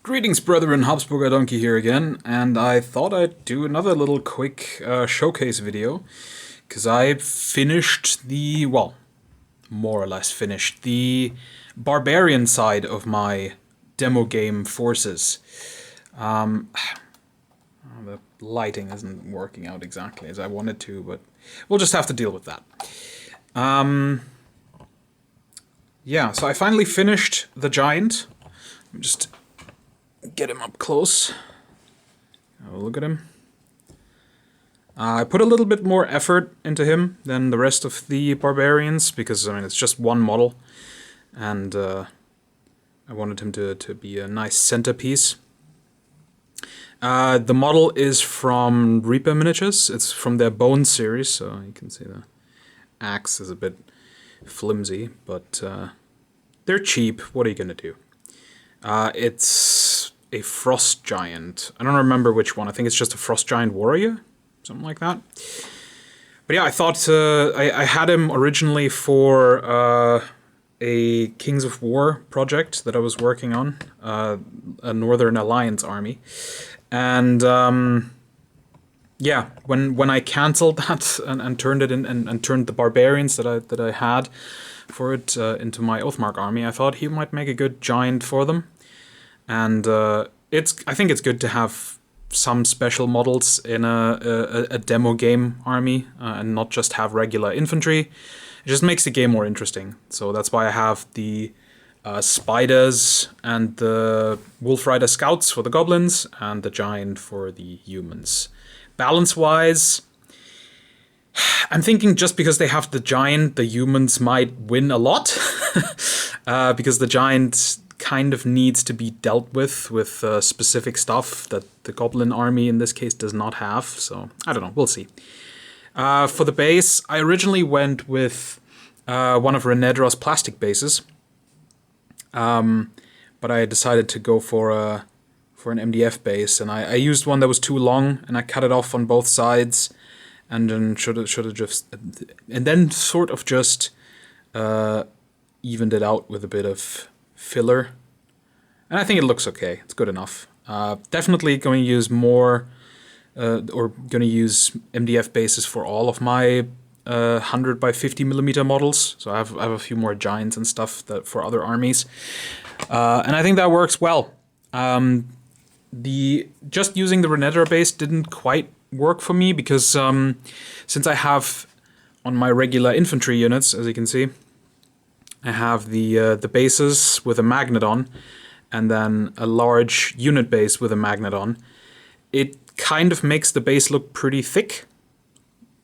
Greetings, brethren, Habsburger Donkey here again, and I thought I'd do another little quick showcase video, because I finished the, well, more or less finished the Barbarian side of my demo game forces. The lighting isn't working out exactly as I wanted to, but we'll just have to deal with that. Yeah, so I finally finished the giant. Let me just get him up close. Have a look at him. I put a little bit more effort into him than the rest of the barbarians because, I mean, it's just one model, and I wanted him to be a nice centerpiece. The model is from Reaper Miniatures. It's from their Bone series, so you can see the axe is a bit flimsy, but they're cheap. What are you gonna do? It's a Frost Giant. I don't remember which one. I think it's just a Frost Giant Warrior, something like that. But yeah, I thought I had him originally for a Kings of War project that I was working on, a Northern Alliance army, and yeah, when I canceled that and turned it in and turned the barbarians that I had for it into my Oathmark army, I thought he might make a good giant for them. And I think it's good to have some special models in a demo game army and not just have regular infantry. It just makes the game more interesting. So that's why I have the spiders and the Wolf Rider Scouts for the goblins and the giant for the humans. Balance-wise, I'm thinking just because they have the giant, the humans might win a lot. Because the giant kind of needs to be dealt with specific stuff that the goblin army in this case does not have. So I don't know, we'll see. For the base, I originally went with one of Renedra's plastic bases, but I decided to go for an MDF base, and I used one that was too long, and I cut it off on both sides, and then should have just, and then sort of just evened it out with a bit of filler, and I think it looks okay. It's good enough. Definitely going to use more, or going to use MDF bases for all of my 100 by 50 millimeter models. So I have a few more giants and stuff that for other armies, and I think that works well. Just using the Renedra base didn't quite work for me because since I have on my regular infantry units, as you can see, I have the bases with a magnet on, and then a large unit base with a magnet on. It kind of makes the base look pretty thick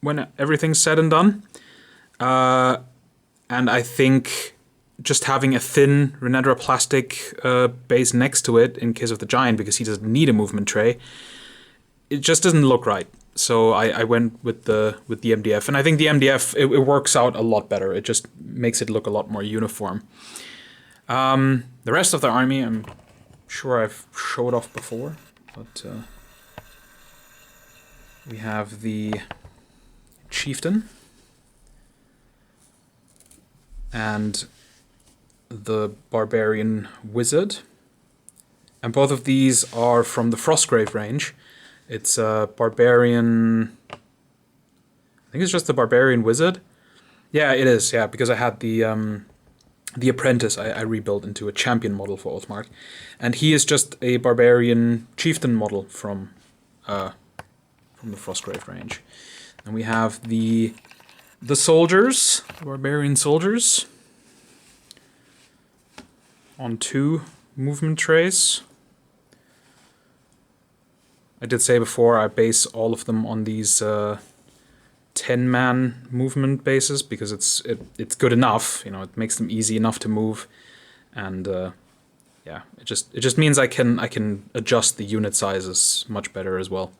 when everything's said and done. And I think just having a thin Renedra plastic base next to it in case of the giant, because he doesn't need a movement tray, it just doesn't look right. So I went with the MDF, and I think the MDF it works out a lot better. It just makes it look a lot more uniform. The rest of the army, I'm sure I've showed off before, but we have the Chieftain and the Barbarian Wizard, and both of these are from the Frostgrave range. It's a Barbarian, I think it's just the Barbarian Wizard. Yeah, it is, yeah, because I had the Apprentice I rebuilt into a champion model for Oathmark. And he is just a Barbarian Chieftain model from the Frostgrave range. And we have the soldiers, the Barbarian soldiers, on 2 movement trays. I did say before I base all of them on these 10-man movement bases because it's good enough. You know, it makes them easy enough to move, and yeah, it just means I can adjust the unit sizes much better as well.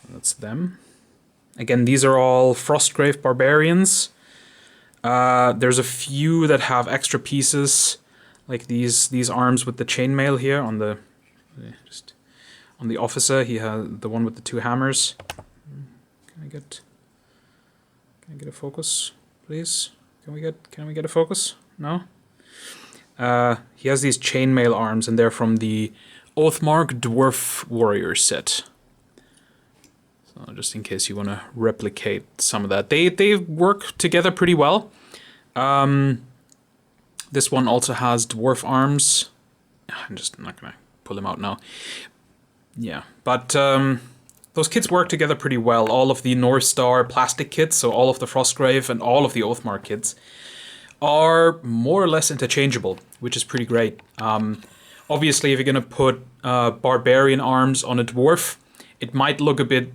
That's them. Again, these are all Frostgrave Barbarians. There's a few that have extra pieces, like these arms with the chainmail here on the on the officer. He has the one with the 2 hammers. Can I get a focus, please? Can we get a focus? No. He has these chainmail arms, and they're from the Oathmark Dwarf Warrior set. So just in case you want to replicate some of that. They work together pretty well. This one also has dwarf arms. I'm just not going to pull them out now. Yeah, but those kits work together pretty well. All of the North Star plastic kits, so all of the Frostgrave and all of the Oathmark kits, are more or less interchangeable, which is pretty great. Obviously, if you're going to put Barbarian arms on a dwarf, it might look a bit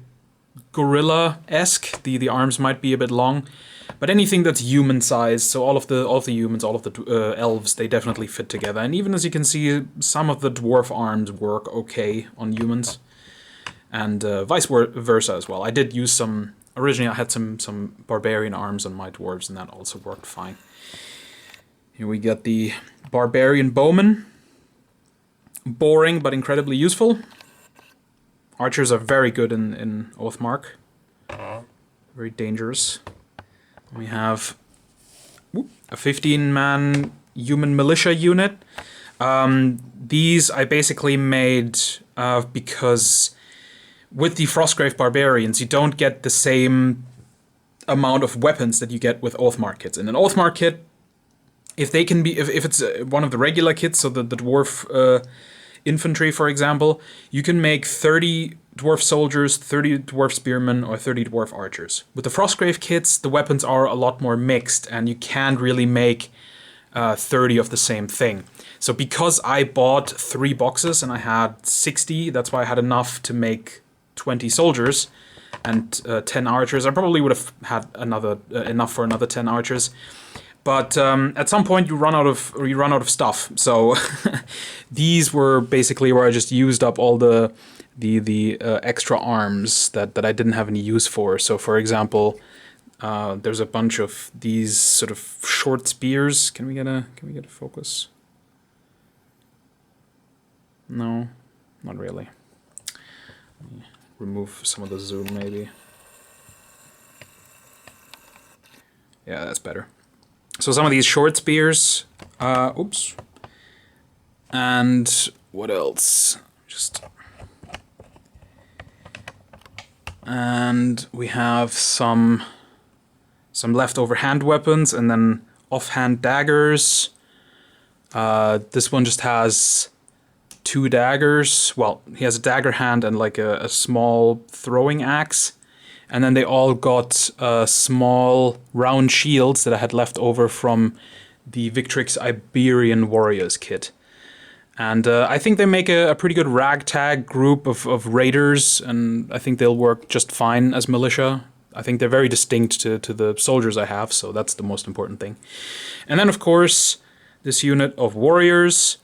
gorilla-esque. The arms might be a bit long. But anything that's human-sized, so all of the humans, all of the elves, they definitely fit together. And even as you can see, some of the dwarf arms work okay on humans. And vice versa as well. I did use some... Originally, I had some Barbarian arms on my dwarves, and that also worked fine. Here we get the Barbarian Bowman. Boring, but incredibly useful. Archers are very good in Oathmark. Very dangerous. We have a 15-man human militia unit. These I basically made because with the Frostgrave Barbarians, you don't get the same amount of weapons that you get with Oathmark kits. In an Oathmark kit, if it's one of the regular kits, so the dwarf infantry, for example, you can make 30 dwarf soldiers, 30 dwarf spearmen, or 30 dwarf archers. With the Frostgrave kits, the weapons are a lot more mixed, and you can't really make 30 of the same thing. So because I bought 3 boxes and I had 60, that's why I had enough to make 20 soldiers and 10 archers. I probably would have had enough for another 10 archers. But at some point you run out of stuff. So these were basically where I just used up all the extra arms that I didn't have any use for. So for example, there's a bunch of these sort of short spears. Can we get a focus? No, not really. Let me remove some of the zoom maybe. Yeah, that's better. So some of these short spears, oops, and what else? And we have some leftover hand weapons, and then offhand daggers. This one just has 2 daggers. Well, he has a dagger hand and like a small throwing axe. And then they all got small round shields that I had left over from the Victrix Iberian Warriors kit. And I think they make a pretty good ragtag group of raiders, and I think they'll work just fine as militia. I think they're very distinct to the soldiers I have, so that's the most important thing. And then, of course, this unit of warriors,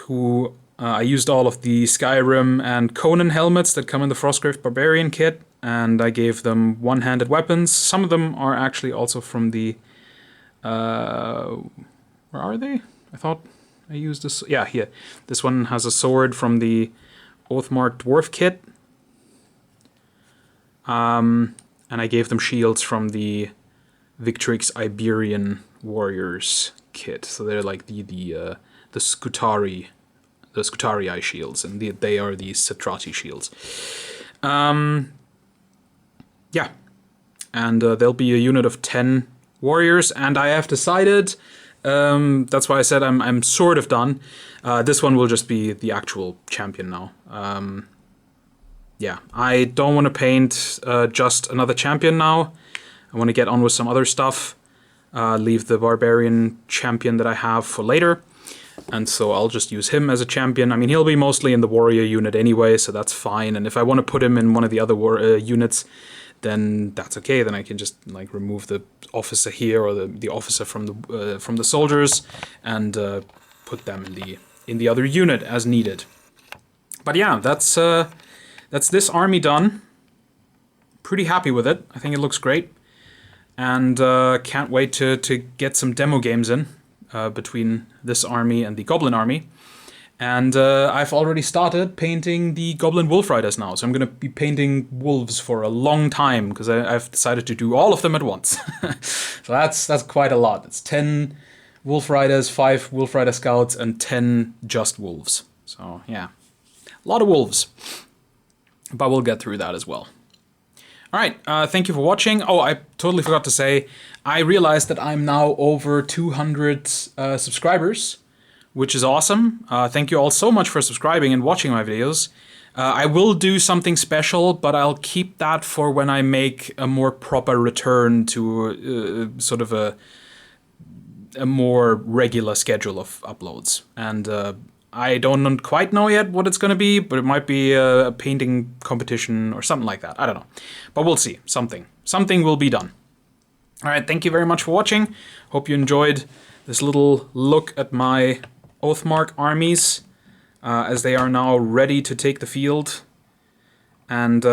who I used all of the Skyrim and Conan helmets that come in the Frostgrave Barbarian kit, and I gave them one-handed weapons. Some of them are actually also from the... where are they? I thought I used this... Yeah, here. This one has a sword from the Oathmark Dwarf kit. And I gave them shields from the Victrix Iberian Warriors kit. So they're like the Scutarii shields, and they are the Satrati shields. Yeah, and there'll be a unit of 10 warriors, and I have decided, that's why I said I'm sort of done. This one will just be the actual champion now. Yeah, I don't want to paint just another champion now. I want to get on with some other stuff. Leave the Barbarian champion that I have for later. And so I'll just use him as a champion. I mean, he'll be mostly in the warrior unit anyway, so that's fine. And if I want to put him in one of the other units, then that's okay. Then I can just like remove the officer here or the officer from the soldiers and put them in the other unit as needed. But yeah, that's this army done. Pretty happy with it. I think it looks great, and can't wait to get some demo games in. Between this army and the Goblin army. And I've already started painting the Goblin Wolf Riders now, so I'm going to be painting wolves for a long time, because I've decided to do all of them at once. So that's quite a lot. It's 10 Wolf Riders, 5 Wolf Rider Scouts, and 10 just Wolves. So, yeah. A lot of wolves. But we'll get through that as well. Alright, thank you for watching. Oh, I totally forgot to say, I realized that I'm now over 200 subscribers, which is awesome. Thank you all so much for subscribing and watching my videos. I will do something special, but I'll keep that for when I make a more proper return to sort of a more regular schedule of uploads. And I don't quite know yet what it's going to be, but it might be a painting competition or something like that. I don't know. But we'll see. Something will be done. Alright, thank you very much for watching. Hope you enjoyed this little look at my Oathmark armies as they are now ready to take the field. And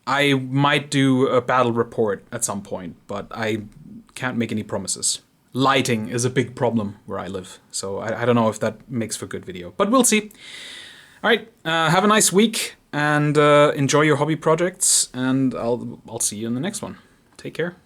I might do a battle report at some point, but I can't make any promises. Lighting is a big problem where I live, so I don't know if that makes for good video, but we'll see. Alright, have a nice week, and enjoy your hobby projects, and I'll see you in the next one. Take care.